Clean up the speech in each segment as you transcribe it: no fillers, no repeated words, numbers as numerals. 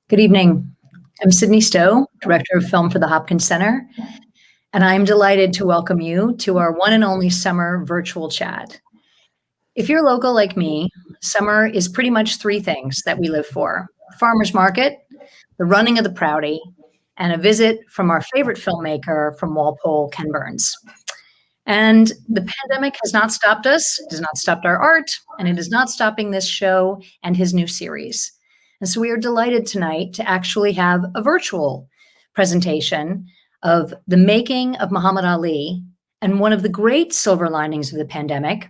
Good evening. I'm Sydney Stowe, Director of Film for the Hopkins Center, and I'm delighted to welcome you to our one and only summer virtual chat. If you're local like me, summer is pretty much three things that we live for: the farmer's market, the running of the Prouty, and a visit from our favorite filmmaker from Walpole, Ken Burns. And the pandemic has not stopped us, it has not stopped our art, and it is not stopping this show and his new series. And so we are delighted tonight to actually have a virtual presentation of the making of Muhammad Ali. And one of the great silver linings of the pandemic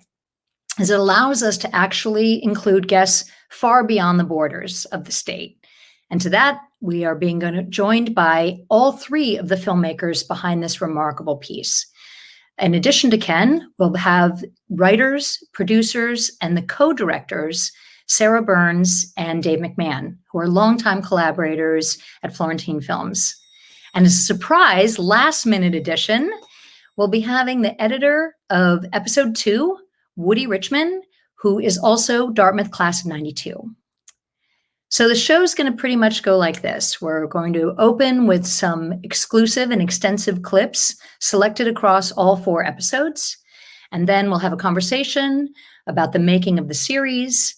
is it allows us to actually include guests far beyond the borders of the state. And to that, we are being joined by all three of the filmmakers behind this remarkable piece. In addition to Ken, we'll have writers, producers, and the co-directors, Sarah Burns and Dave McMahon, who are longtime collaborators at Florentine Films. And as a surprise, last-minute addition, we'll be having the editor of episode 2, Woody Richman, who is also Dartmouth class of 92. So the show's going to pretty much go like this. We're going to open with some exclusive and extensive clips selected across all 4 episodes. And then we'll have a conversation about the making of the series.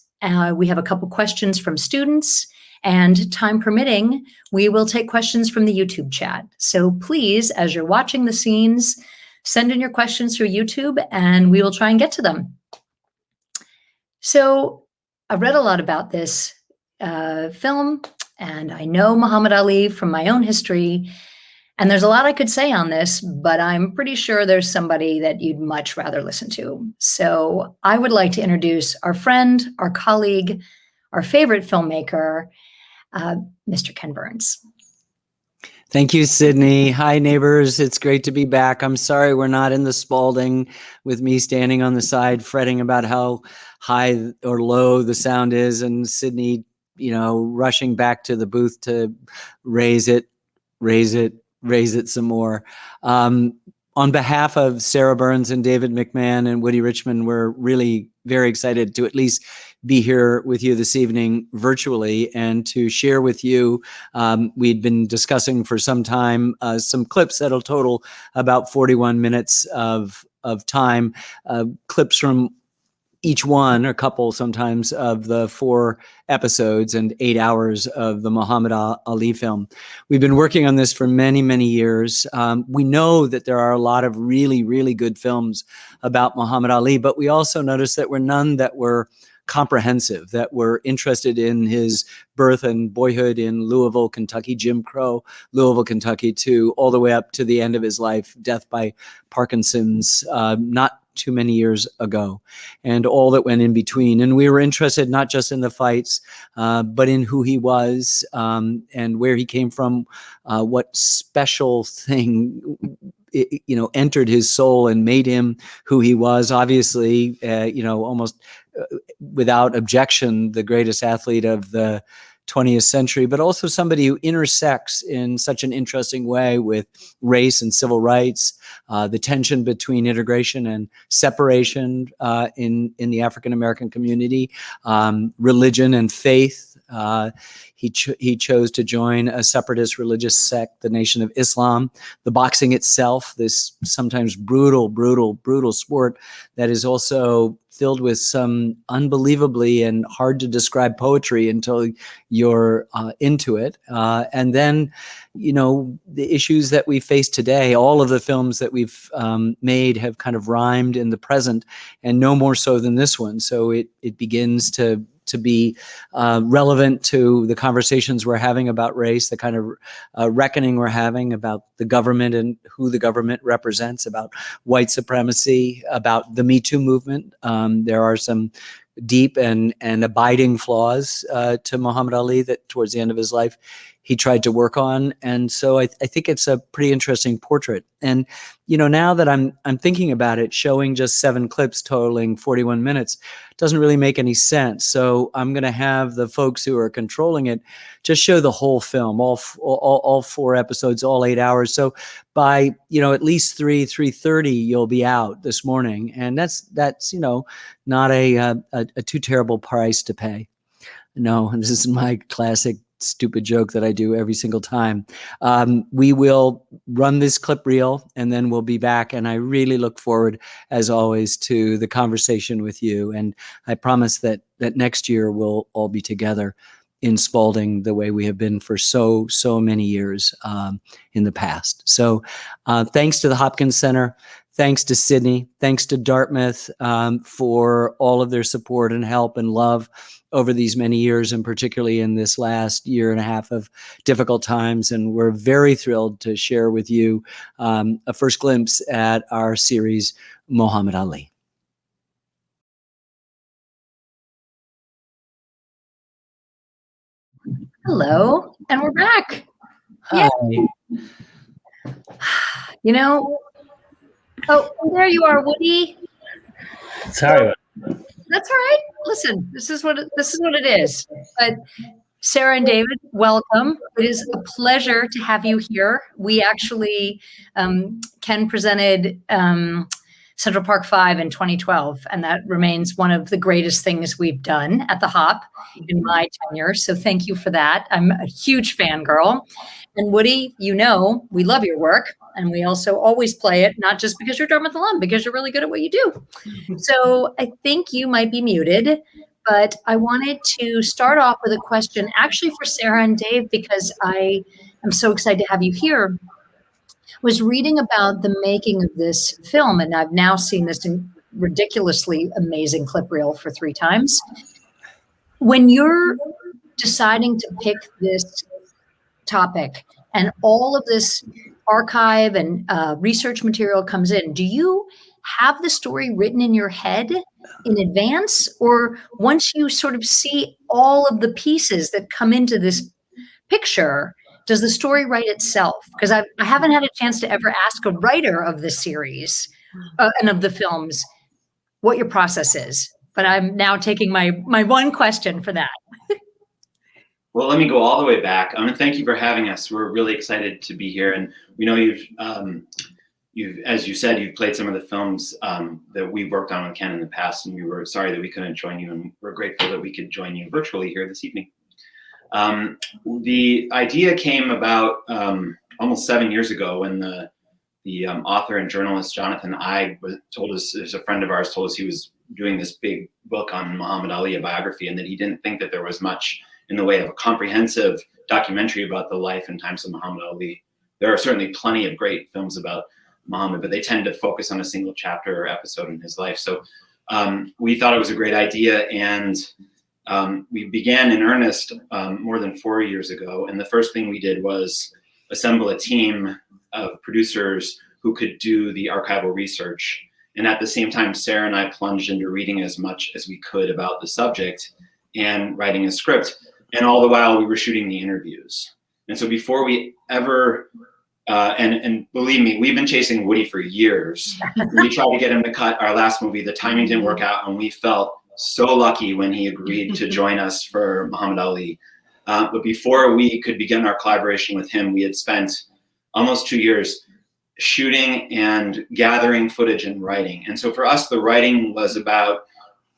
We have a couple questions from students, and time permitting, we will take questions from the YouTube chat. So please, as you're watching the scenes, send in your questions through YouTube and we will try and get to them. So I read a lot about this film, and I know Muhammad Ali from my own history, and there's a lot I could say on this, but I'm pretty sure there's somebody that you'd much rather listen to. So I would like to introduce our friend, our colleague, our favorite filmmaker, Mr. Ken Burns. Thank you, Sydney. Hi, neighbors. It's great to be back. I'm sorry we're not in the Spalding with me standing on the side fretting about how high or low the sound is, and Sydney, rushing back to the booth to raise it some more. On behalf of Sarah Burns and David McMahon and Woody Richman, we're really very excited to at least be here with you this evening virtually and to share with you. We'd been discussing for some time some clips that'll total about 41 minutes of time, clips from each one, a couple sometimes, of the 4 episodes and 8 hours of the Muhammad Ali film. We've been working on this for many, many years. We know that there are a lot of really, really good films about Muhammad Ali, but we also noticed that none that were comprehensive, that were interested in his birth and boyhood in Louisville, Kentucky, Jim Crow, Louisville, Kentucky, to all the way up to the end of his life, death by Parkinson's, not too many years ago, and all that went in between. And we were interested not just in the fights, but in who he was, and where he came from, what special thing entered his soul and made him who he was. Obviously, almost without objection, the greatest athlete of the 20th century, but also somebody who intersects in such an interesting way with race and civil rights, the tension between integration and separation in the African-American community, religion and faith. He chose to join a separatist religious sect, the Nation of Islam. The boxing itself, this sometimes brutal sport that is also filled with some unbelievably and hard to describe poetry until you're into it. And then, the issues that we face today, all of the films that we've made have kind of rhymed in the present, and no more so than this one. So it begins to be relevant to the conversations we're having about race, the kind of reckoning we're having about the government and who the government represents, about white supremacy, about the Me Too movement. There are some deep and abiding flaws to Muhammad Ali that towards the end of his life he tried to work on. And so I think it's a pretty interesting portrait. And, now that I'm thinking about it, showing just 7 clips totaling 41 minutes doesn't really make any sense. So I'm going to have the folks who are controlling it just show the whole film, all 4 episodes, all 8 hours. So by, at least 3:30, you'll be out this morning. And that's not a too terrible price to pay. No, this is my classic stupid joke that I do every single time. We will run this clip reel and then we'll be back. And I really look forward, as always, to the conversation with you. And I promise that next year we'll all be together in Spalding the way we have been for so many years in the past. So thanks to the Hopkins Center. Thanks to Sydney. Thanks to Dartmouth for all of their support and help and love over these many years, and particularly in this last year and a half of difficult times. And we're very thrilled to share with you a first glimpse at our series, Muhammad Ali. Hello, and we're back. Hi. You know, oh, there you are, Woody. Sorry. That's all right. Listen, this is what it is. But Sarah and David, welcome. It is a pleasure to have you here. We actually, Ken presented Central Park 5 in 2012, and that remains one of the greatest things we've done at the Hop in my tenure. So thank you for that. I'm a huge fangirl. And Woody, you know, we love your work, and we also always play it, not just because you're Dartmouth alum, because you're really good at what you do. So I think you might be muted, but I wanted to start off with a question actually for Sarah and Dave, because I am so excited to have you here. Was reading about the making of this film, and I've now seen this ridiculously amazing clip reel for 3 times. When you're deciding to pick this topic and all of this archive and research material comes in, do you have the story written in your head in advance, or once you sort of see all of the pieces that come into this picture, does the story write itself? Because I haven't had a chance to ever ask a writer of the series and of the films what your process is, but I'm now taking my one question for that. Well, let me go all the way back. Thank you for having us. We're really excited to be here, and we know you've, as you said, you've played some of the films that we've worked on with Ken in the past, and we were sorry that we couldn't join you, and we're grateful that we could join you virtually here this evening. The idea came about almost 7 years ago when the author and journalist Jonathan Eig told us, there's a friend of ours told us he was doing this big book on Muhammad Ali, a biography, and that he didn't think that there was much in the way of a comprehensive documentary about the life and times of Muhammad Ali. There are certainly plenty of great films about Muhammad, but they tend to focus on a single chapter or episode in his life. So we thought it was a great idea, and we began in earnest more than 4 years ago. And the first thing we did was assemble a team of producers who could do the archival research. And at the same time, Sarah and I plunged into reading as much as we could about the subject and writing a script. And all the while we were shooting the interviews. And so before we ever, and believe me, we've been chasing Woody for years. We tried to get him to cut our last movie. The timing didn't work out, and we felt so lucky when he agreed to join us for Muhammad Ali. But before we could begin our collaboration with him, we had spent almost 2 years shooting and gathering footage and writing. And so for us, the writing was about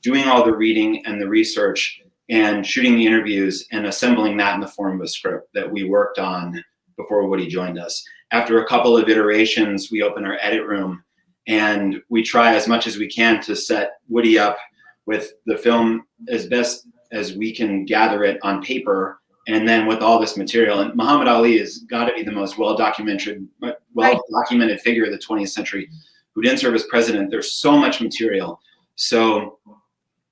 doing all the reading and the research and shooting the interviews and assembling that in the form of a script that we worked on before Woody joined us. After a couple of iterations, we open our edit room and we try as much as we can to set Woody up with the film as best as we can gather it on paper, and then with all this material. And Muhammad Ali has got to be the most well-documented figure of the 20th century who didn't serve as president. There's so much material. So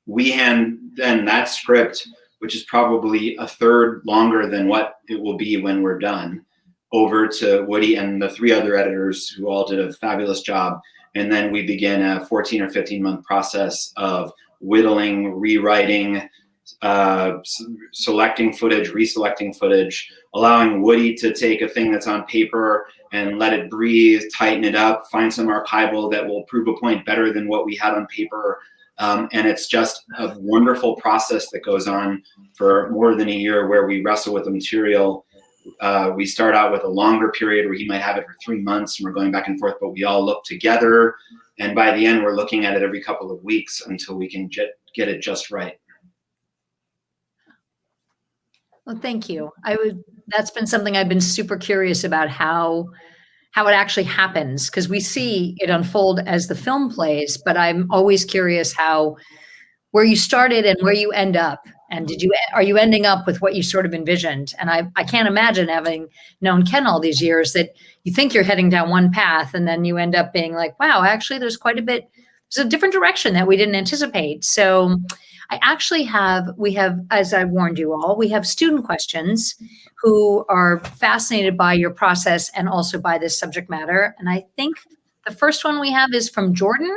we hand then that script, which is probably a third longer than what it will be when we're done, over to Woody and the 3 other editors who all did a fabulous job. And then we begin a 14 or 15 month process of whittling, rewriting, selecting footage, reselecting footage, allowing Woody to take a thing that's on paper and let it breathe, tighten it up, find some archival that will prove a point better than what we had on paper. And it's just a wonderful process that goes on for more than a year, where we wrestle with the material. We start out with a longer period where he might have it for 3 months and we're going back and forth, but we all look together. And by the end, we're looking at it every couple of weeks until we can get it just right. Well, thank you. That's been something I've been super curious about how it actually happens, because we see it unfold as the film plays, but I'm always curious where you started and where you end up. And are you ending up with what you sort of envisioned? And I can't imagine, having known Ken all these years, that you think you're heading down one path and then you end up being like, wow, actually there's a different direction that we didn't anticipate. So we have, as I warned you all, we have student questions who are fascinated by your process and also by this subject matter. And I think the first one we have is from Jordan.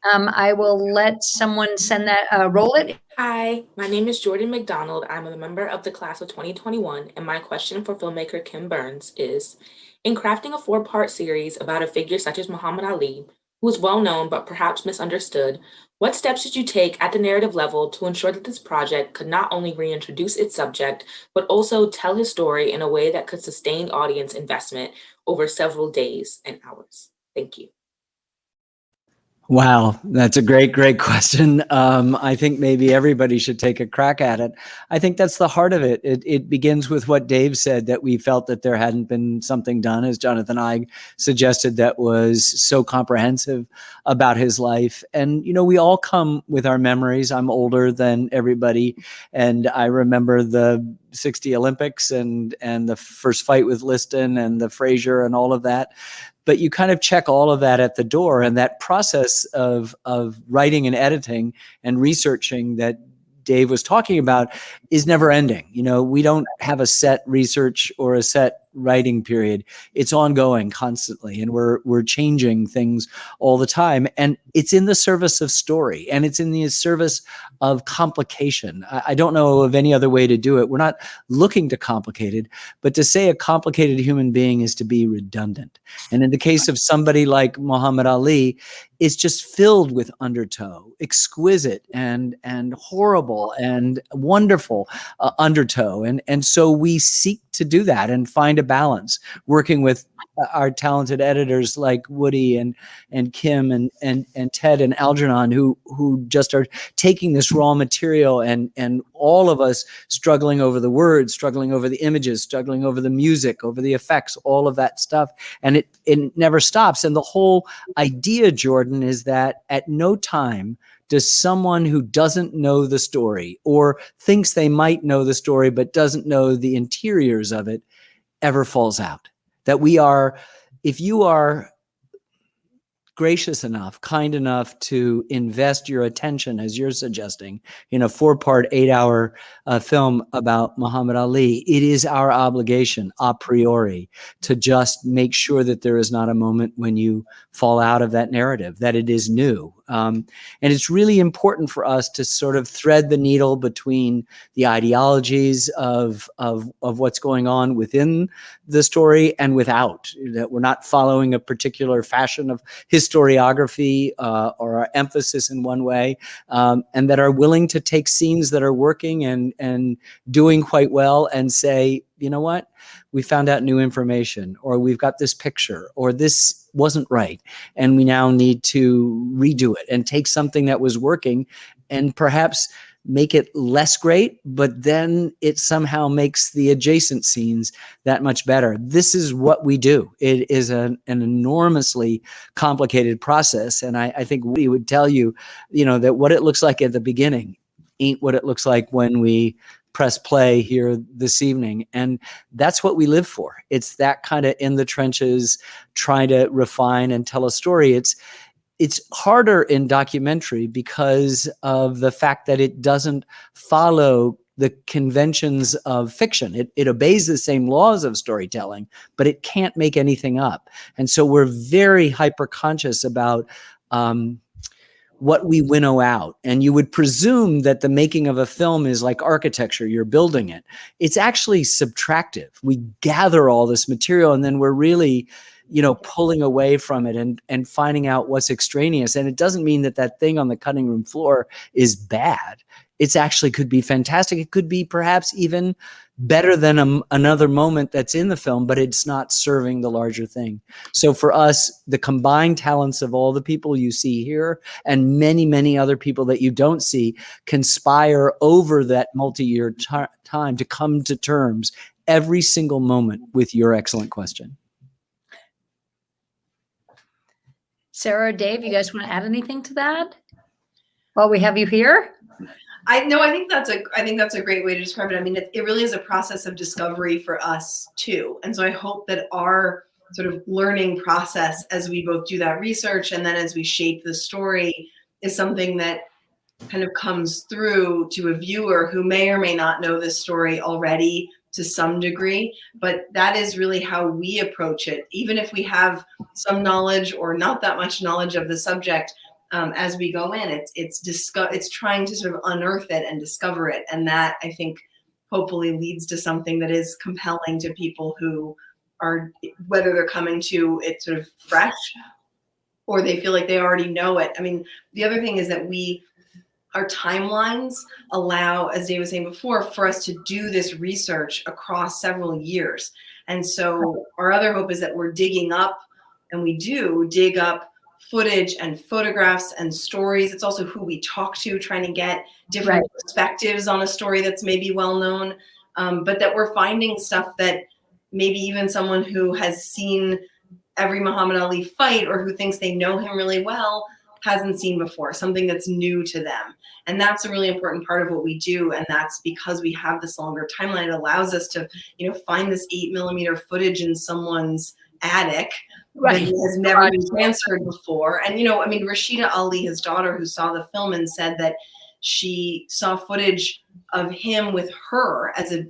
I will let someone send that, roll it. Hi, my name is Jordan MacDonald. I'm a member of the class of 2021, and my question for filmmaker Ken Burns is, in crafting a 4-part series about a figure such as Muhammad Ali, who is well known but perhaps misunderstood, what steps did you take at the narrative level to ensure that this project could not only reintroduce its subject, but also tell his story in a way that could sustain audience investment over several days and hours? Thank you. Wow, that's a great question. I think maybe everybody should take a crack at it. I think that's the heart of it. It begins with what Dave said, that we felt that there hadn't been something done, as Jonathan I suggested, that was so comprehensive about his life. And, we all come with our memories. I'm older than everybody, and I remember the 60 Olympics and the first fight with Liston and the Frazier and all of that. But you kind of check all of that at the door, and that process of writing and editing and researching that Dave was talking about is never ending. We don't have a set research or a set writing period. It's ongoing constantly, and we're changing things all the time. And it's in the service of story, and it's in the service of complication. I don't know of any other way to do it. We're not looking to complicate it, but to say a complicated human being is to be redundant. And in the case of somebody like Muhammad Ali, it's just filled with undertow, exquisite and horrible and wonderful undertow. And so we seek to do that and find a balance, working with our talented editors like Woody and Kim and Ted and Algernon, who just are taking this raw material, and all of us struggling over the words, struggling over the images, struggling over the music, over the effects, all of that stuff. And it never stops. And the whole idea, Jordan, is that at no time does someone who doesn't know the story, or thinks they might know the story but doesn't know the interiors of it, ever falls out. That if you are gracious enough, kind enough to invest your attention, as you're suggesting, in a 4-part, 8-hour film about Muhammad Ali, it is our obligation a priori to just make sure that there is not a moment when you fall out of that narrative, that it is new. And it's really important for us to sort of thread the needle between the ideologies of what's going on within the story and without, that we're not following a particular fashion of historiography or our emphasis in one way, and that are willing to take scenes that are working and doing quite well and say, you know what, we found out new information, or we've got this picture, or this wasn't right, and we now need to redo it and take something that was working and perhaps make it less great, but then it somehow makes the adjacent scenes that much better. This is what we do. It is an enormously complicated process. And I think we would tell you, that what it looks like at the beginning ain't what it looks like when we press play here this evening. And that's what we live for. It's that kind of in the trenches, trying to refine and tell a story. It's harder in documentary because of the fact that it doesn't follow the conventions of fiction. It obeys the same laws of storytelling, but it can't make anything up. And so we're very hyper conscious about what we winnow out. And you would presume that the making of a film is like architecture, you're building it. It's actually subtractive. We gather all this material, and then we're really, pulling away from it and finding out what's extraneous. And it doesn't mean that that thing on the cutting room floor is bad. It's actually could be fantastic. It could be perhaps even better than another moment that's in the film, but it's not serving the larger thing. So for us, the combined talents of all the people you see here and many, many other people that you don't see conspire over that multi-year time to come to terms every single moment with your excellent question. Sarah or Dave, you guys want to add anything to that while we have you here? I think that's a great way to describe it. I mean, it really is a process of discovery for us too. And so I hope that our sort of learning process as we both do that research and then as we shape the story is something that kind of comes through to a viewer who may or may not know this story already to some degree, but that is really how we approach it. Even if we have some knowledge or not that much knowledge of the subject, as we go in, it's trying to sort of unearth it and discover it. And that, I think, hopefully leads to something that is compelling to people who are, whether they're coming to it sort of fresh or they feel like they already know it. I mean, the other thing is that our timelines allow, as Dave was saying before, for us to do this research across several years. And so our other hope is that we're digging up, and we do dig up footage and photographs and stories. It's also who we talk to, trying to get different perspectives on a story that's maybe well known, but that we're finding stuff that maybe even someone who has seen every Muhammad Ali fight or who thinks they know him really well hasn't seen before, something that's new to them. And that's a really important part of what we do. And that's because we have this longer timeline. It allows us to, find this 8mm footage in someone's attic that has never been transferred before. And, Rashida Ali, his daughter, who saw the film and said that she saw footage of him with her as a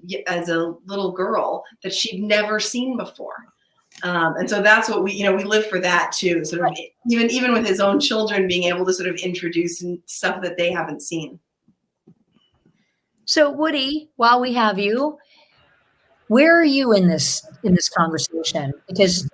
little girl that she'd never seen before. And so that's what we live for that too. Sort of even with his own children, being able to sort of introduce stuff that they haven't seen. So Woody, while we have you, where are you in this conversation? Because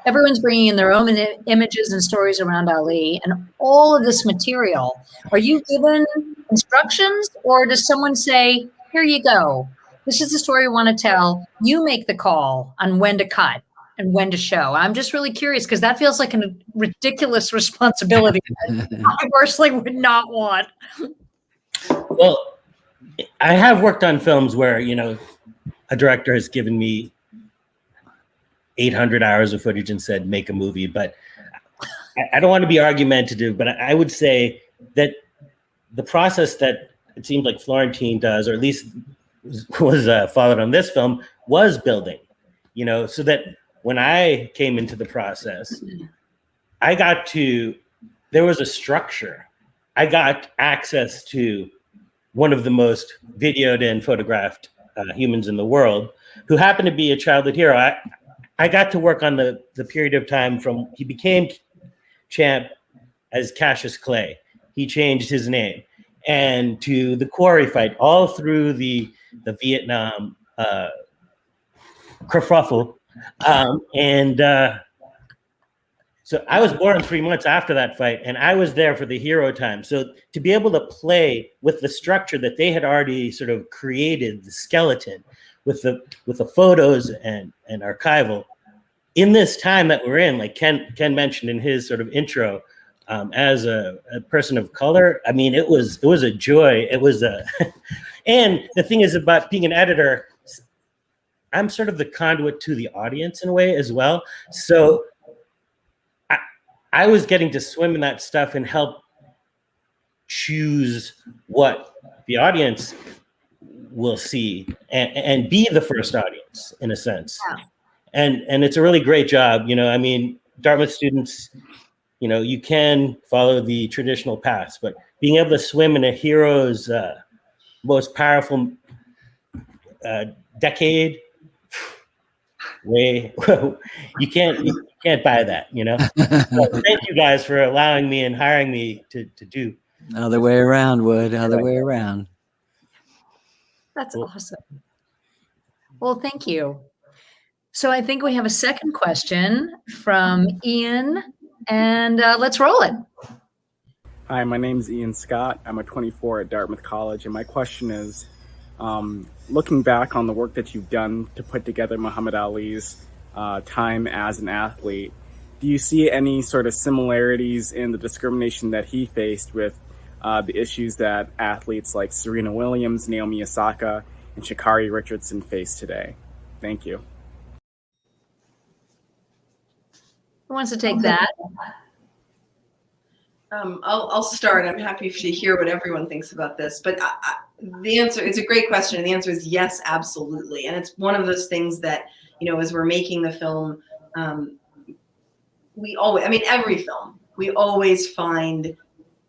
everyone's bringing in their own images and stories around Ali and all of this material. Are you given instructions, or does someone say, here you go, this is the story we want to tell, you make the call on when to cut and when to show? I'm just really curious because that feels like a ridiculous responsibility I personally would not want. Well, I have worked on films where, a director has given me 800 hours of footage and said, make a movie. But I don't want to be argumentative, but I would say that the process that it seemed like Florentine does, or at least was followed on this film, was building, so that when I came into the process, there was a structure. I got access to one of the most videoed and photographed humans in the world, who happened to be a childhood hero. I got to work on the period of time from he became champ as Cassius Clay. He changed his name, and to the Quarry fight, all through the Vietnam kerfuffle. So I was born 3 months after that fight, and I was there for the hero time. So to be able to play with the structure that they had already sort of created, the skeleton, with the photos and archival, in this time that we're in, like Ken mentioned in his sort of intro, as a person of color, I mean, it was a joy. It was and the thing is about being an editor, I'm sort of the conduit to the audience in a way as well. So I was getting to swim in that stuff and help choose what the audience will see and be the first audience in a sense. Yeah. And it's a really great job. Dartmouth students, you can follow the traditional paths, but being able to swim in a hero's most powerful decade, you can't buy that, So thank you guys for allowing me and hiring me to do. Other way around, Wood. Other way around. That's awesome. Well, thank you. So I think we have a second question from Ian, and let's roll it. Hi, my name is Ian Scott. I'm a 24 at Dartmouth College, and my question is, looking back on the work that you've done to put together Muhammad Ali's time as an athlete, do you see any sort of similarities in the discrimination that he faced with the issues that athletes like Serena Williams, Naomi Osaka, and Sha'Carri Richardson face today? Thank you. Who wants to take that? I'll start. I'm happy to hear what everyone thinks about this, but the answer, it's a great question. And the answer is yes, absolutely. And it's one of those things that, you know, as we're making the film, we always, I mean, every film, we always find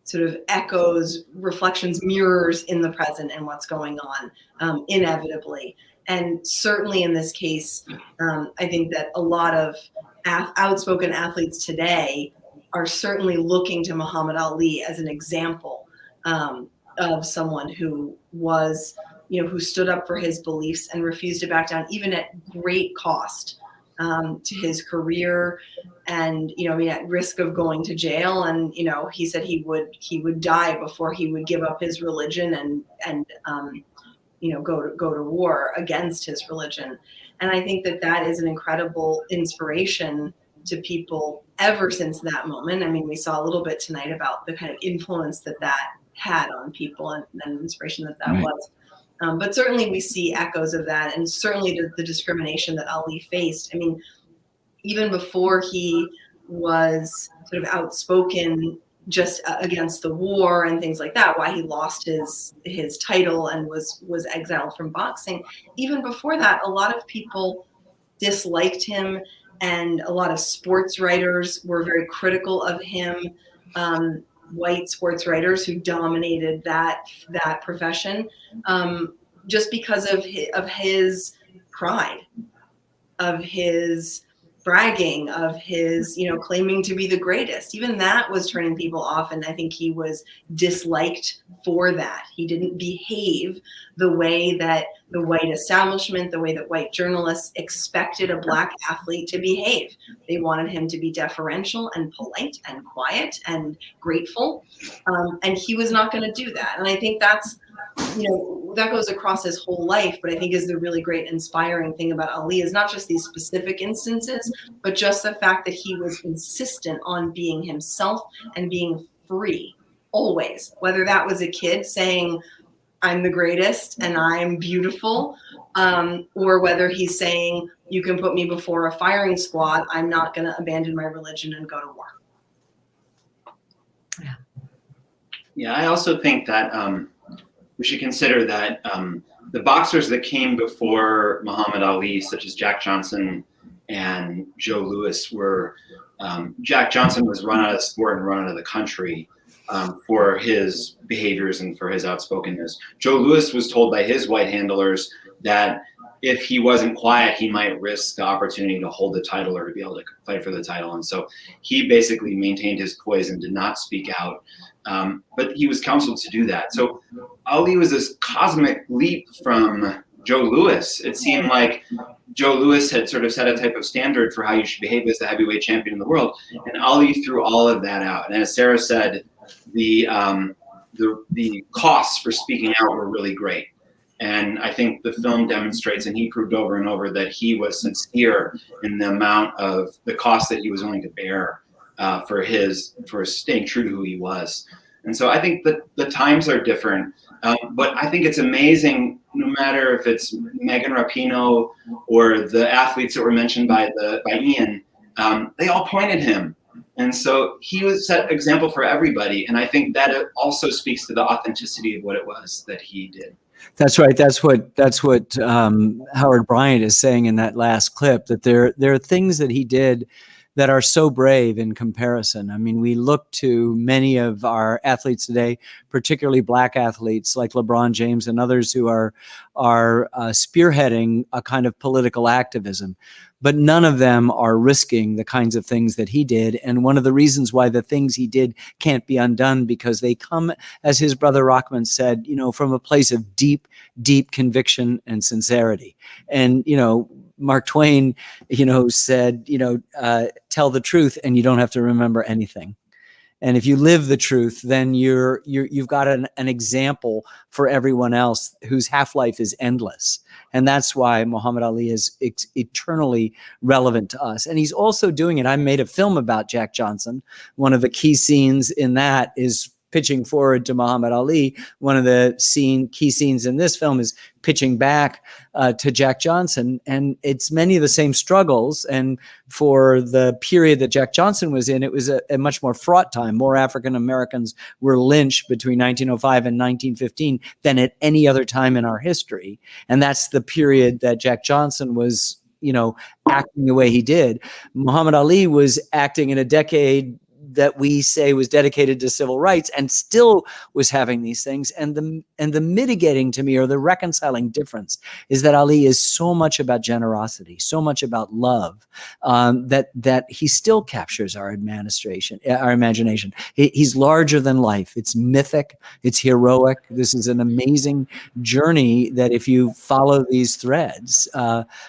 sort of echoes, reflections, mirrors in the present and what's going on, inevitably. And certainly in this case, I think that a lot of outspoken athletes today are certainly looking to Muhammad Ali as an example of someone who was, you know, who stood up for his beliefs and refused to back down, even at great cost to his career, and, you know, I mean, at risk of going to jail. And, you know, he said he would die before he would give up his religion and you know, go to war against his religion. And I think that that is an incredible inspiration to people ever since that moment. I mean, we saw a little bit tonight about the kind of influence that that had on people and inspiration that that was. But certainly we see echoes of that, and certainly the discrimination that Ali faced. I mean, even before he was sort of outspoken just against the war and things like that, why he lost his title and was exiled from boxing. Even before that, a lot of people disliked him, and a lot of sports writers were very critical of him. White sports writers who dominated that profession, just because of his pride, of his bragging, of his, you know, claiming to be the greatest. Even that was turning people off, and I think he was disliked for that. He didn't behave the way that the white establishment, the way that white journalists expected a Black athlete to behave. They wanted him to be deferential and polite and quiet and grateful, and he was not going to do that. And I think that's, you know, that goes across his whole life, but I think is the really great inspiring thing about Ali is not just these specific instances, but just the fact that he was insistent on being himself and being free always, whether that was a kid saying, I'm the greatest and I'm beautiful, or whether he's saying, you can put me before a firing squad, I'm not going to abandon my religion and go to war. Yeah, I also think that we should consider that the boxers that came before Muhammad Ali, such as Jack Johnson and Joe Louis, were Jack Johnson was run out of sport and run out of the country for his behaviors and for his outspokenness. Joe Louis was told by his white handlers that if he wasn't quiet, he might risk the opportunity to hold the title or to be able to fight for the title. And so he basically maintained his poise and did not speak out. But he was counseled to do that. So Ali was this cosmic leap from Joe Louis. It seemed like Joe Louis had sort of set a type of standard for how you should behave as the heavyweight champion in the world. And Ali threw all of that out. And as Sarah said, the costs for speaking out were really great. And I think the film demonstrates, and he proved over and over, that he was sincere in the amount of the cost that he was willing to bear for staying true to who he was. And so I think that the times are different, but I think it's amazing, no matter if it's Megan Rapinoe or the athletes that were mentioned by Ian, they all pointed him. And so he was set example for everybody. And I think that it also speaks to the authenticity of what it was that he did. That's right. That's what Howard Bryant is saying in that last clip, that there are things that he did that are so brave in comparison. I mean, we look to many of our athletes today, particularly Black athletes like LeBron James and others who are spearheading a kind of political activism, but none of them are risking the kinds of things that he did. And one of the reasons why the things he did can't be undone, because they come, as his brother Rahman said, you know, from a place of deep, deep conviction and sincerity. And, you know, Mark Twain, said, tell the truth and you don't have to remember anything. And if you live the truth, then you've got an example for everyone else whose half-life is endless. And that's why Muhammad Ali is eternally relevant to us. And he's also doing it. I made a film about Jack Johnson. One of the key scenes in that is pitching forward to Muhammad Ali. One of the key scenes in this film is pitching back to Jack Johnson. And it's many of the same struggles. And for the period that Jack Johnson was in, it was a much more fraught time. More African Americans were lynched between 1905 and 1915 than at any other time in our history. And that's the period that Jack Johnson was, acting the way he did. Muhammad Ali was acting in a decade that we say was dedicated to civil rights and still was having these things. And the mitigating to me, or the reconciling difference, is that Ali is so much about generosity, so much about love, that he still captures our imagination. He's larger than life. It's mythic. It's heroic. This is an amazing journey that if you follow these threads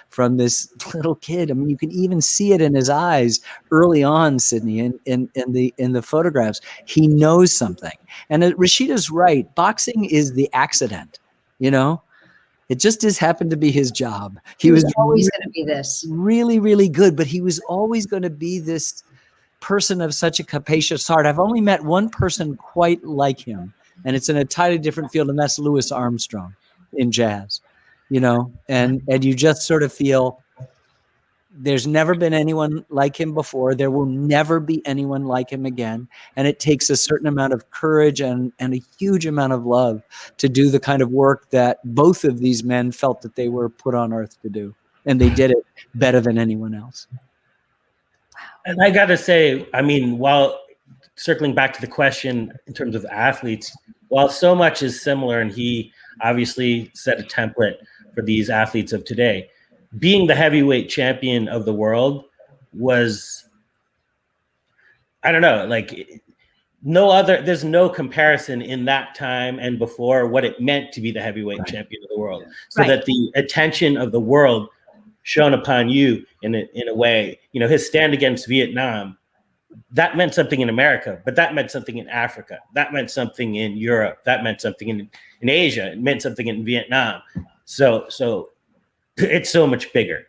from this little kid, I mean, you can even see it in his eyes early on, Sydney, in the photographs. He knows something. And Rashida's right. Boxing is the accident, It just has happened to be his job. He was always going to be this. Really, really good, but he was always going to be this person of such a capacious heart. I've only met one person quite like him, and it's in a entirely different field, and that's Louis Armstrong in jazz, and you just sort of feel there's never been anyone like him before. There will never be anyone like him again. And it takes a certain amount of courage and a huge amount of love to do the kind of work that both of these men felt that they were put on earth to do. And they did it better than anyone else. And I got to say, I mean, while circling back to the question in terms of athletes, while so much is similar, and he obviously set a template for these athletes of today, being the heavyweight champion of the world was, I don't know, like there's no comparison in that time and before what it meant to be the heavyweight champion of the world. So that the attention of the world shone upon you in a way, his stand against Vietnam, that meant something in America, but that meant something in Africa. That meant something in Europe. That meant something in Asia. It meant something in Vietnam. So it's so much bigger.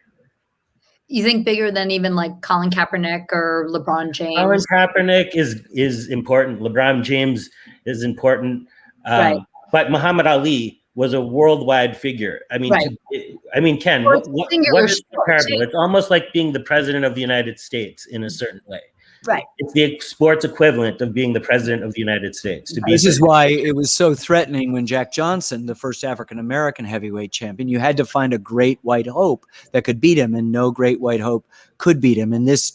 You think bigger than even like Colin Kaepernick or LeBron James? Colin Kaepernick is important. LeBron James is important. But Muhammad Ali was a worldwide figure. I mean, Ken, what is comparable? It's almost like being the president of the United States in a certain way. Right. It's the sports equivalent of being the president of the United States. This is why it was so threatening when Jack Johnson, the first African-American heavyweight champion, you had to find a great white hope that could beat him, and no great white hope could beat him. And this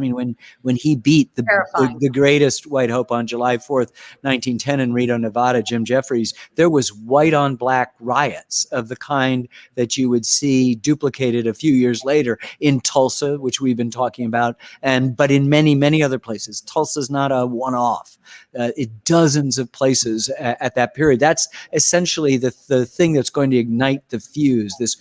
when he beat the greatest white hope on July 4th, 1910 in Reno, Nevada, Jim Jeffries, there was white on black riots of the kind that you would see duplicated a few years later in Tulsa, which we've been talking about, but in many other places. Tulsa's not a one-off. Dozens of places at that period. That's essentially the thing that's going to ignite the fuse, this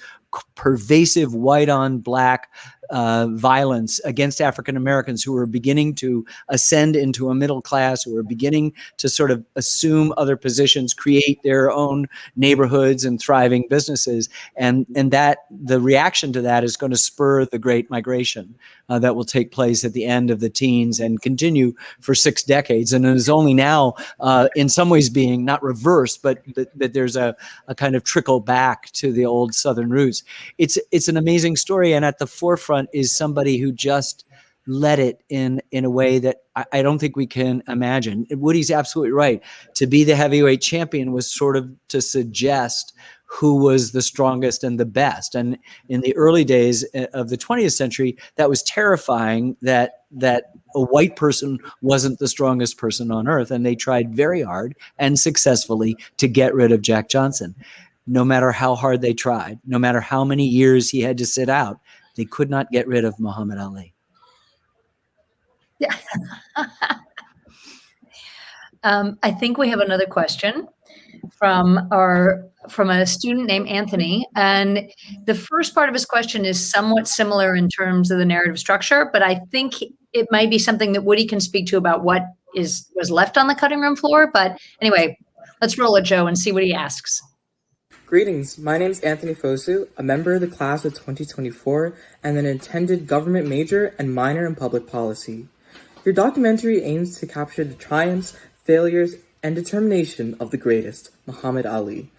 pervasive white on black violence against African Americans who were beginning to ascend into a middle class, who were beginning to sort of assume other positions, create their own neighborhoods and thriving businesses. And that the reaction to that is going to spur the Great Migration that will take place at the end of the teens and continue for 6 decades. And it is only now in some ways being not reversed, but there's a kind of trickle back to the old Southern roots. It's an amazing story. And at the forefront is somebody who just led it in a way that I don't think we can imagine. Woody's absolutely right. To be the heavyweight champion was sort of to suggest who was the strongest and the best. And in the early days of the 20th century, that was terrifying that a white person wasn't the strongest person on earth. And they tried very hard and successfully to get rid of Jack Johnson. No matter how hard they tried, no matter how many years he had to sit out, they could not get rid of Muhammad Ali. Yeah. I think we have another question from a student named Anthony. And the first part of his question is somewhat similar in terms of the narrative structure, but I think it might be something that Woody can speak to about what was left on the cutting room floor. But anyway, let's roll it, Joe, and see what he asks. Greetings, my name is Anthony Fosu, a member of the class of 2024 and an intended government major and minor in public policy. Your documentary aims to capture the triumphs, failures, and determination of the greatest, Muhammad Ali.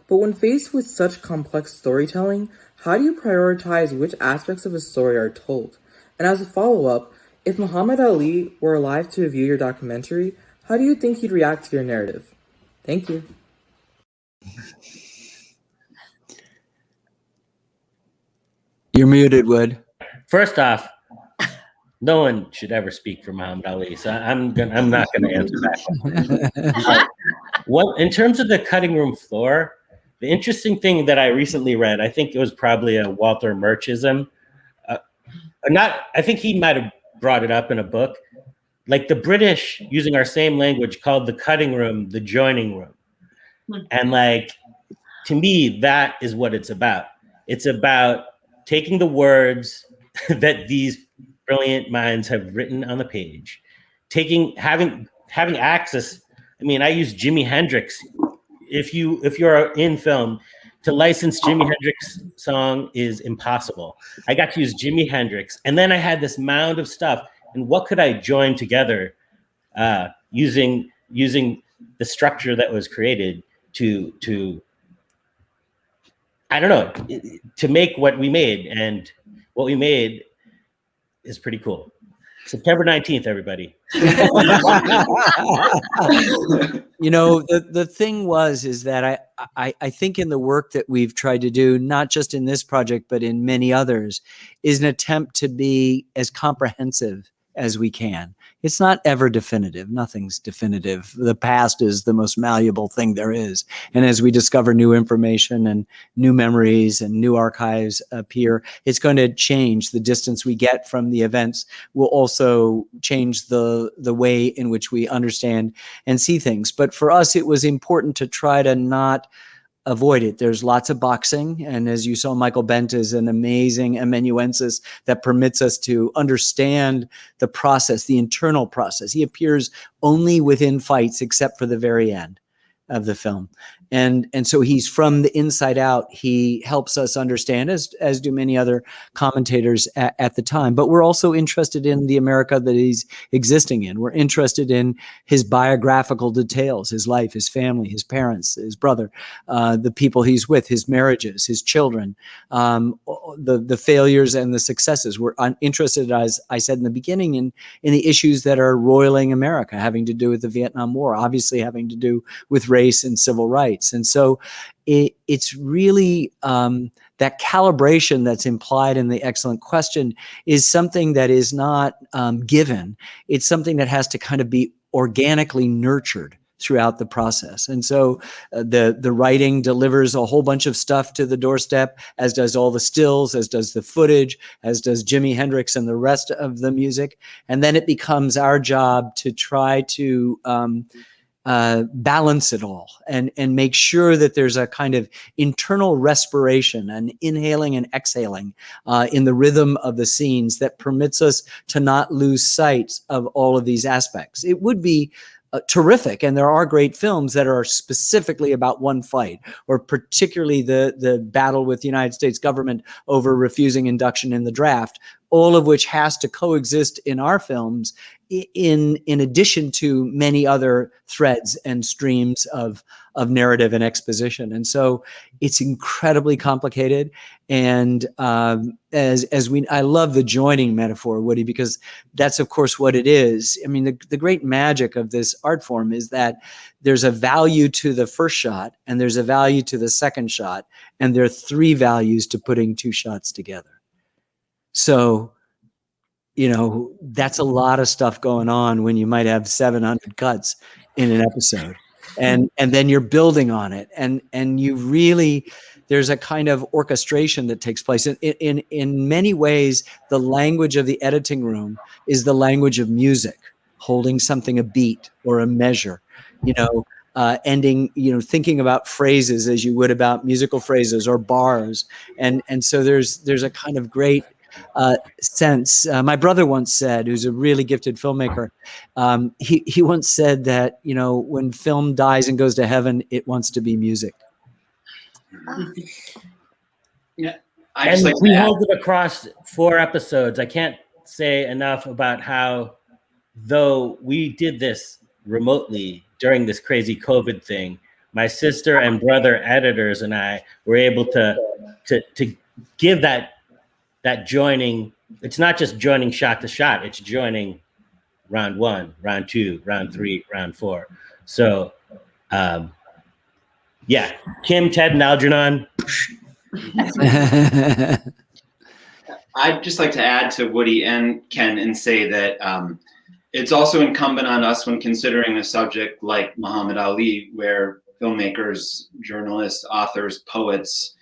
But when faced with such complex storytelling, how do you prioritize which aspects of a story are told? And as a follow-up, if Muhammad Ali were alive to view your documentary, how do you think he'd react to your narrative? Thank you. You're muted, Wood. First off, no one should ever speak for Muhammad Ali, so I'm not gonna answer that. In terms of the cutting room floor, the interesting thing that I recently read, I think it was probably a Walter Murchism. I think he might have brought it up in a book. Like the British, using our same language, called the cutting room the joining room. And like, to me, that is what it's about. It's about taking the words that these brilliant minds have written on the page, having access. I mean, I use Jimi Hendrix. If you're in film, to license Jimi Hendrix song is impossible. I got to use Jimi Hendrix, and then I had this mound of stuff. And what could I join together using the structure that was created to I don't know, to make what we made, and what we made is pretty cool. September 19th, everybody. You know, the thing is that I think in the work that we've tried to do, not just in this project, but in many others, is an attempt to be as comprehensive as we can. It's not ever definitive. Nothing's definitive. The past is the most malleable thing there is. And as we discover new information and new memories and new archives appear, it's going to change. The distance we get from the events will also change the way in which we understand and see things. But for us, it was important to try to not avoid it. There's lots of boxing. And as you saw, Michael Bent is an amazing amanuensis that permits us to understand the process, the internal process. He appears only within fights, except for the very end of the film. And so he's from the inside out. He helps us understand, as do many other commentators at the time. But we're also interested in the America that he's existing in. We're interested in his biographical details, his life, his family, his parents, his brother, the people he's with, his marriages, his children, the failures and the successes. We're interested, as I said in the beginning, in the issues that are roiling America, having to do with the Vietnam War, obviously having to do with race and civil rights. And so it's really that calibration that's implied in the excellent question is something that is not given. It's something that has to kind of be organically nurtured throughout the process. And so the writing delivers a whole bunch of stuff to the doorstep, as does all the stills, as does the footage, as does Jimi Hendrix and the rest of the music. And then it becomes our job to try to balance it all and make sure that there's a kind of internal respiration and inhaling and exhaling in the rhythm of the scenes that permits us to not lose sight of all of these aspects. It would be terrific, and there are great films that are specifically about one fight, or particularly the battle with the United States government over refusing induction in the draft, all of which has to coexist in our films in addition to many other threads and streams of narrative and exposition. And so it's incredibly complicated. And I love the joining metaphor, Woody, because that's of course what it is. I mean, the great magic of this art form is that there's a value to the first shot, and there's a value to the second shot, and there are three values to putting two shots together. So, you know, that's a lot of stuff going on when you might have 700 cuts in an episode, and then you're building on it, and you really, there's a kind of orchestration that takes place. In many ways, the language of the editing room is the language of music, holding something a beat or a measure. You know, ending, thinking about phrases as you would about musical phrases or bars. And so there's a kind of great sense. My brother once said, who's a really gifted filmmaker, he once said that, when film dies and goes to heaven, it wants to be music. Yeah. And we held it across 4 episodes. I can't say enough about how, though we did this remotely during this crazy COVID thing, my sister and brother editors and I were able to give that joining. It's not just joining shot to shot. It's joining round 1, round 2, round 3, round 4. So, yeah, Kim, Ted, and Algernon. I'd just like to add to Woody and Ken and say that it's also incumbent on us when considering a subject like Muhammad Ali, where filmmakers, journalists, authors, poets,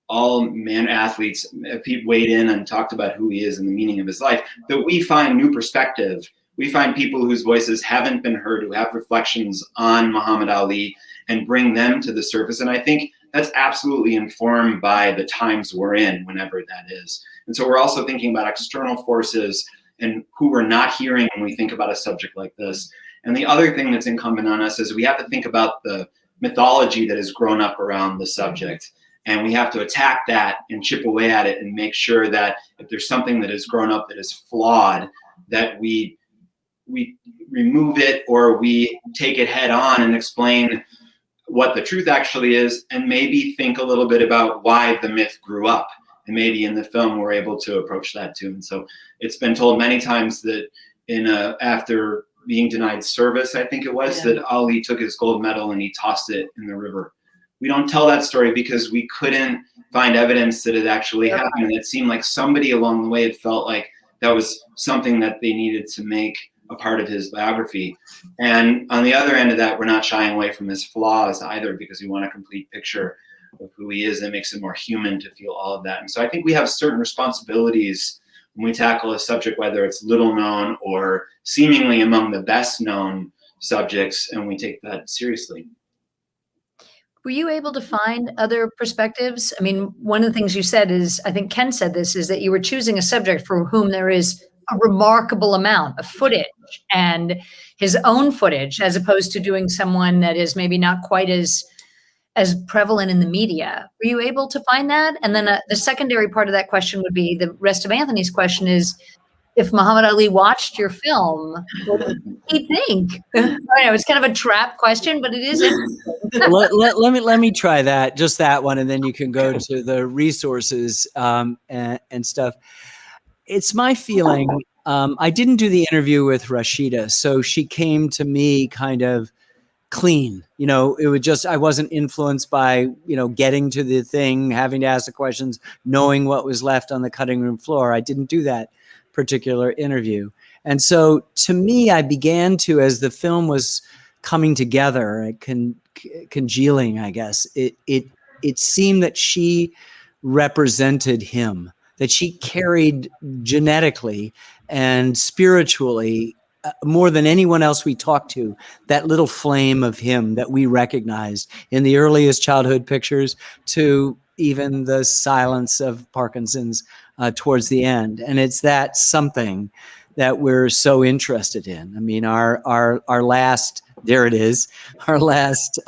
all athletes have weighed in and talked about who he is and the meaning of his life, that we find new perspective. We find people whose voices haven't been heard, who have reflections on Muhammad Ali, and bring them to the surface. And I think that's absolutely informed by the times we're in, whenever that is. And so we're also thinking about external forces and who we're not hearing when we think about a subject like this. And the other thing that's incumbent on us is we have to think about the mythology that has grown up around the subject. And we have to attack that and chip away at it and make sure that if there's something that has grown up that is flawed, that we remove it or we take it head on and explain what the truth actually is, and maybe think a little bit about why the myth grew up. And maybe in the film we're able to approach that too. And so it's been told many times that after being denied service, I think it was, that Ali took his gold medal and he tossed it in the river. We don't tell that story because we couldn't find evidence that it actually happened. And it seemed like somebody along the way had felt like that was something that they needed to make a part of his biography. And on the other end of that, we're not shying away from his flaws either, because we want a complete picture of who he is. That makes it more human to feel all of that. And so I think we have certain responsibilities when we tackle a subject, whether it's little known or seemingly among the best known subjects, and we take that seriously. Were you able to find other perspectives? I mean, one of the things you said is, I think Ken said this, is that you were choosing a subject for whom there is a remarkable amount of footage and his own footage, as opposed to doing someone that is maybe not quite as prevalent in the media. Were you able to find that? And then the secondary part of that question would be, the rest of Anthony's question is, if Muhammad Ali watched your film, what would he think? I know it's kind of a trap question, but it is interesting. let me try that, just that one, and then you can go to the resources and stuff. It's my feeling. I didn't do the interview with Rashida, so she came to me kind of clean. It would just, I wasn't influenced by, getting to the thing, having to ask the questions, knowing what was left on the cutting room floor. I didn't do that particular interview. And so to me, I began to, as the film was coming together, congealing, I guess, it seemed that she represented him, that she carried genetically and spiritually, more than anyone else we talked to, that little flame of him that we recognized in the earliest childhood pictures to even the silence of Parkinson's towards the end. And it's that something that we're so interested in. I mean, our last, there it is, our last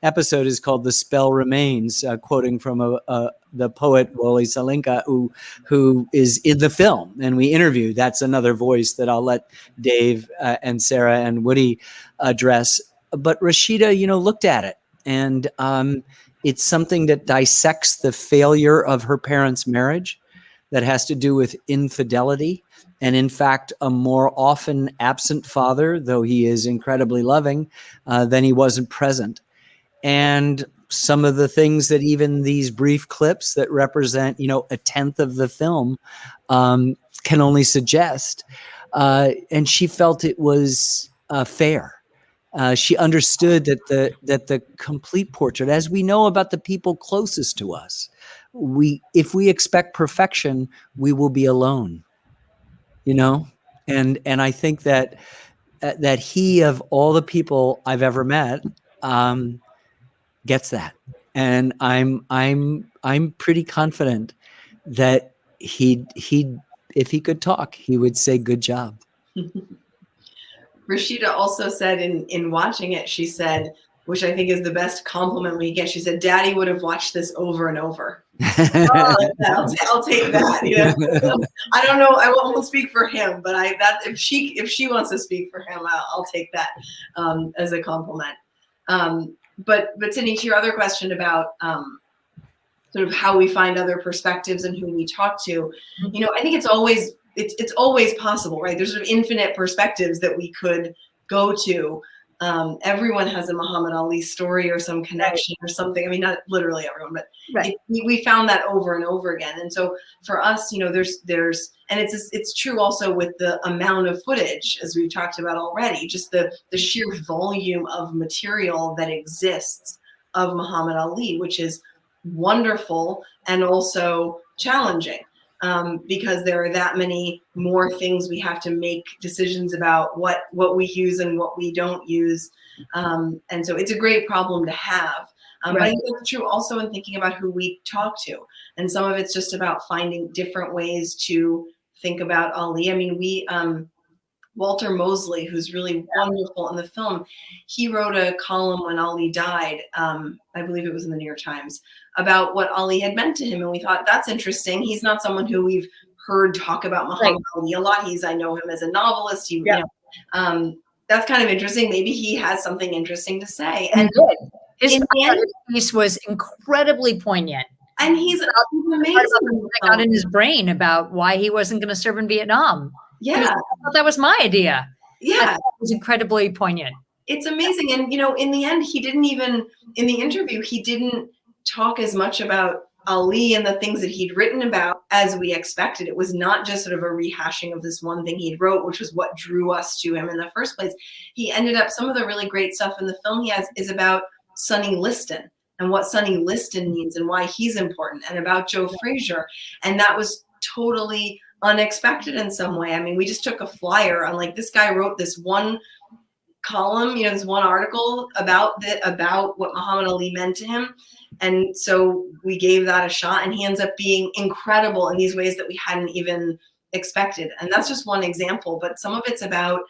episode is called "The Spell Remains," quoting from the poet Wole Soyinka, who is in the film, and we interviewed. That's another voice that I'll let Dave and Sarah and Woody address. But Rashida, looked at it, and it's something that dissects the failure of her parents' marriage, that has to do with infidelity, and in fact, a more often absent father, though he is incredibly loving, than he wasn't present. And some of the things that even these brief clips that represent, a tenth of the film can only suggest. And she felt it was fair. She understood that the complete portrait, as we know about the people closest to us, if we expect perfection, we will be alone. And I think that he, of all the people I've ever met, gets that, and I'm pretty confident that he if he could talk, he would say good job. Rashida also said in watching it, she said, which I think is the best compliment we get. She said, "Daddy would have watched this over and over." I'll take that. You know, I don't know. I won't speak for him, but if she wants to speak for him, I'll take that as a compliment. But Sydney, to your other question about sort of how we find other perspectives and who we talk to, you know, I think it's always possible, right? There's sort of infinite perspectives that we could go to. Everyone has a Muhammad Ali story or some connection or something. I mean, not literally everyone, but we found that over and over again. And so for us, you know, there's, and it's true also with the amount of footage, as we've talked about already, just the sheer volume of material that exists of Muhammad Ali, which is wonderful and also challenging. Because there are that many more things we have to make decisions about what we use and what we don't use. And so it's a great problem to have. But I think it's true also in thinking about who we talk to. And some of it's just about finding different ways to think about Ali. I mean, Walter Mosley, who's really wonderful in the film, he wrote a column when Ali died, I believe it was in the New York Times, about what Ali had meant to him. And we thought, that's interesting. He's not someone who we've heard talk about Muhammad Ali a lot. I know him as a novelist. You know, that's kind of interesting. Maybe he has something interesting to say. And his piece was incredibly poignant. And he's amazing. Got in his brain about why he wasn't going to serve in Vietnam. Yeah. I thought that was my idea. Yeah. It was incredibly poignant. It's amazing. And, you know, in the end, he didn't even, in the interview, he didn't talk as much about Ali and the things that he'd written about as we expected. It was not just sort of a rehashing of this one thing he'd wrote, which was what drew us to him in the first place. He ended up, some of the really great stuff in the film he has is about Sonny Liston and what Sonny Liston means and why he's important, and about Joe Frazier. And that was totally unexpected in some way. I mean, we just took a flyer on, like, this guy wrote this one column, you know, this one article about what Muhammad Ali meant to him. And so we gave that a shot, and he ends up being incredible in these ways that we hadn't even expected. And that's just one example, but some of it's about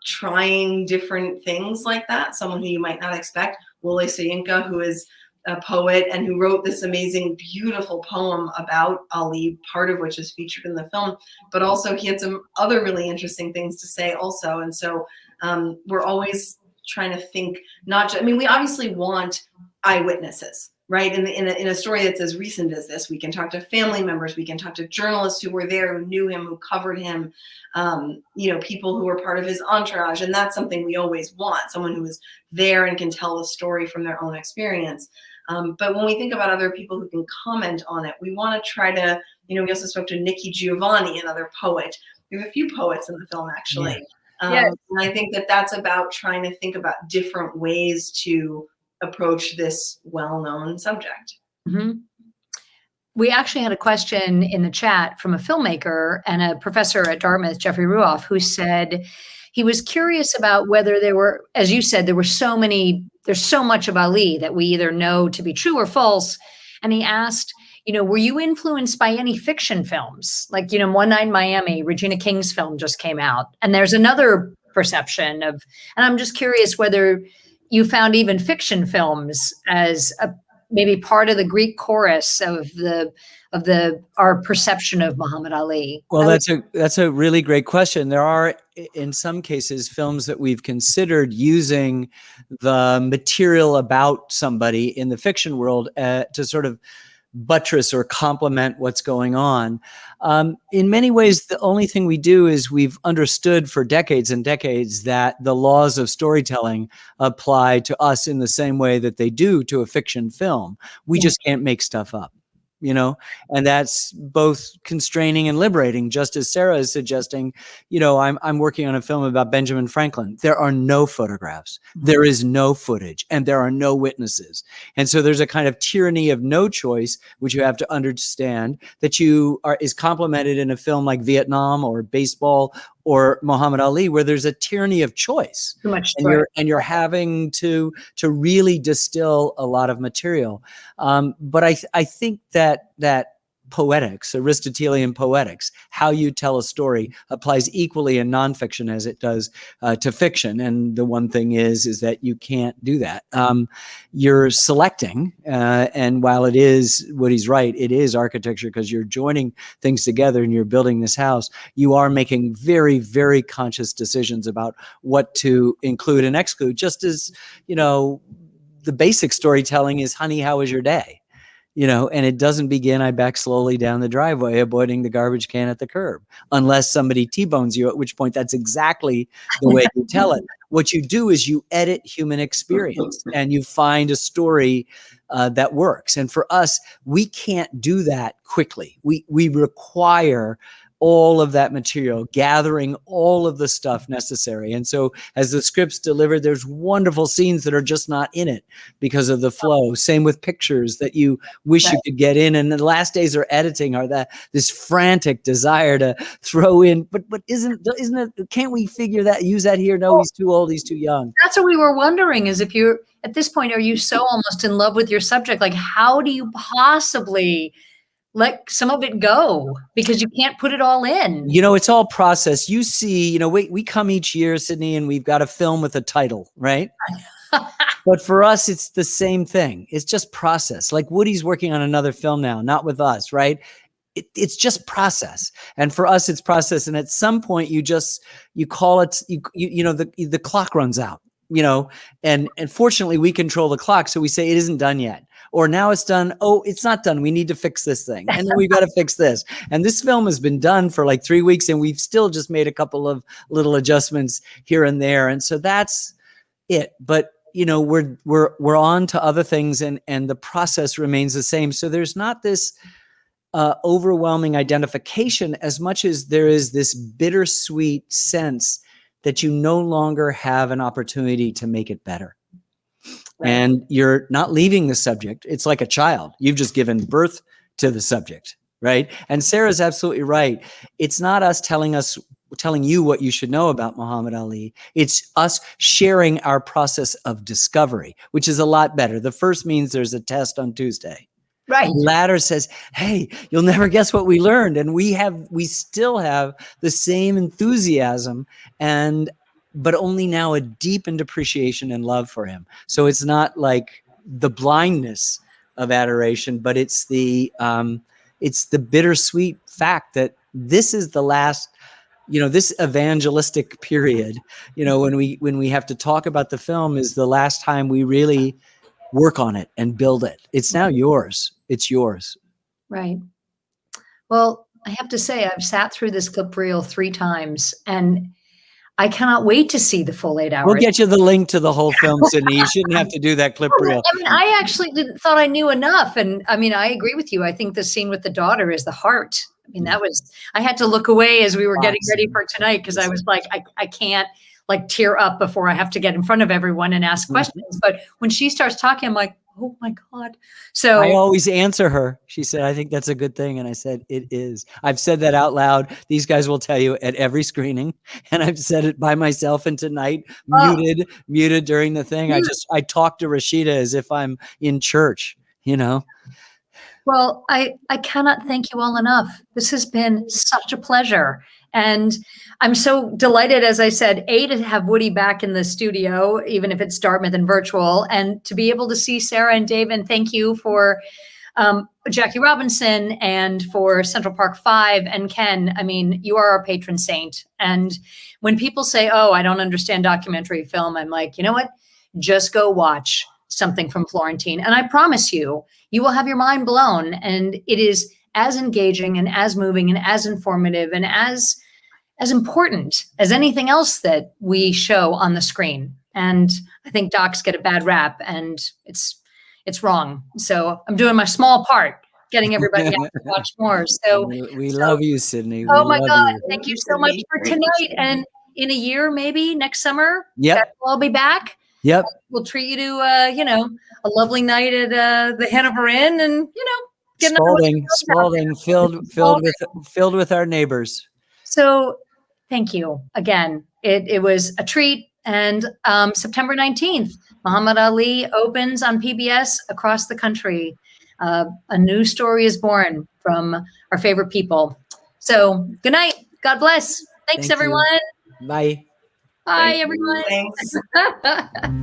trying different things like that. Someone who you might not expect, Wole Soyinka, who is a poet and who wrote this amazing, beautiful poem about Ali, part of which is featured in the film, but also he had some other really interesting things to say also. And so we're always trying to think, not just, I mean, we obviously want eyewitnesses, right? In a story that's as recent as this, we can talk to family members, we can talk to journalists who were there, who knew him, who covered him, you know, people who were part of his entourage. And that's something we always want, someone who is there and can tell the story from their own experience. But when we think about other people who can comment on it, we want to try to, you know, we also spoke to Nikki Giovanni, another poet. We have a few poets in the film, actually. And I think that that's about trying to think about different ways to approach this well-known subject. Mm-hmm. We actually had a question in the chat from a filmmaker and a professor at Dartmouth, Jeffrey Ruoff, who said he was curious about whether there were, as you said, there's so much of Ali that we either know to be true or false. And he asked, you know, were you influenced by any fiction films? Like, you know, One Night in Miami, Regina King's film just came out. And there's another perception of, and I'm just curious whether you found even fiction films as maybe part of the Greek chorus of our perception of Muhammad Ali. Well, that's a really great question. There are, in some cases, films that we've considered using the material about somebody in the fiction world to sort of buttress or complement what's going on. In many ways, the only thing we do is we've understood for decades and decades that the laws of storytelling apply to us in the same way that they do to a fiction film. We just can't make stuff up, you know, and that's both constraining and liberating. Just as Sarah is suggesting, you know, I'm working on a film about Benjamin Franklin. There are no photographs, there is no footage, and there are no witnesses. And so there's a kind of tyranny of no choice, which you have to understand, that is complemented in a film like Vietnam or baseball or Muhammad Ali, where there's a tyranny of choice, Too much and you're having to really distill a lot of material. But I think that poetics, Aristotelian poetics, how you tell a story, applies equally in nonfiction as it does to fiction. And the one thing is that you can't do that. You're selecting, and while it is, Woody's right, it is architecture because you're joining things together and you're building this house. You are making very, very conscious decisions about what to include and exclude, just as, the basic storytelling is, honey, how was your day? And it doesn't begin, I back slowly down the driveway, avoiding the garbage can at the curb, unless somebody T-bones you, at which point that's exactly the way you tell it. What you do is you edit human experience and you find a story that works. And for us, we can't do that quickly. We require all of that material, gathering all of the stuff necessary. And so as the script's delivered, there's wonderful scenes that are just not in it because of the flow. Same with pictures that you wish you could get in. And the last days of editing are this frantic desire to throw in, but isn't it, can't we figure that, use that here? No, he's too old, he's too young. That's what we were wondering, is if you're, at this point, are you so almost in love with your subject? Like, how do you possibly let some of it go, because you can't put it all in? It's all process. You see, we come each year, Sydney, and we've got a film with a title, right? But for us, it's the same thing. It's just process. Like Woody's working on another film now, not with us, right? It's just process. And for us, it's process. And at some point you call it, the clock runs out, and fortunately we control the clock. So we say it isn't done yet. Or now it's done. Oh, it's not done. We need to fix this thing. And then we've got to fix this. And this film has been done for like 3 weeks and we've still just made a couple of little adjustments here and there. And so that's it. But we're on to other things and the process remains the same. So there's not this overwhelming identification as much as there is this bittersweet sense that you no longer have an opportunity to make it better. Right. And you're not leaving the subject. It's like a child. You've just given birth to the subject, right? And Sarah's absolutely right. It's not us telling you what you should know about Muhammad Ali. It's us sharing our process of discovery, which is a lot better. The first means there's a test on Tuesday. Right. The latter says, hey, you'll never guess what we learned. And we still have the same enthusiasm but only now a deepened appreciation and love for him. So it's not like the blindness of adoration, but it's the bittersweet fact that this is the last, this evangelistic period, when we have to talk about the film, is the last time we really work on it and build it. It's now yours. It's yours. Right. Well, I have to say, I've sat through this clip reel 3 times and I cannot wait to see the full 8 hours. We'll get you the link to the whole film, Sydney. You shouldn't have to do that clip reel. I mean, I actually thought I knew enough. And I mean, I agree with you. I think the scene with the daughter is the heart. I mean, I had to look away as we were getting ready for tonight because I was like, I can't like tear up before I have to get in front of everyone and ask questions. But when she starts talking, I'm like, oh my God. So I always answer her. She said, I think that's a good thing. And I said, it is. I've said that out loud. These guys will tell you at every screening. And I've said it by myself. And tonight, muted during the thing. I talk to Rashida as if I'm in church, Well, I cannot thank you all enough. This has been such a pleasure. And I'm so delighted, as I said, to have Woody back in the studio, even if it's Dartmouth and virtual, and to be able to see Sarah and Dave. And thank you for Jackie Robinson and for Central Park 5 and Ken. I mean, you are our patron saint. And when people say, oh, I don't understand documentary film, I'm like, you know what? Just go watch something from Florentine. And I promise you, you will have your mind blown. And it is as engaging and as moving and as informative and as important as anything else that we show on the screen. And I think docs get a bad rap and it's wrong. So I'm doing my small part, getting everybody out to watch more. So we love you, Sydney. Oh my God. Thank you so much for tonight. And in a year, maybe next summer, we'll be back. Yep. We'll treat you to, a lovely night at the Hanover Inn and, Spalding, filled with our neighbors. So Thank you again. It was a treat. And September 19th, Muhammad Ali opens on PBS across the country. A new story is born from our favorite people. So good night. God bless. Thanks, Thank you. everyone. Bye. Bye, Thank you. everyone. Thanks.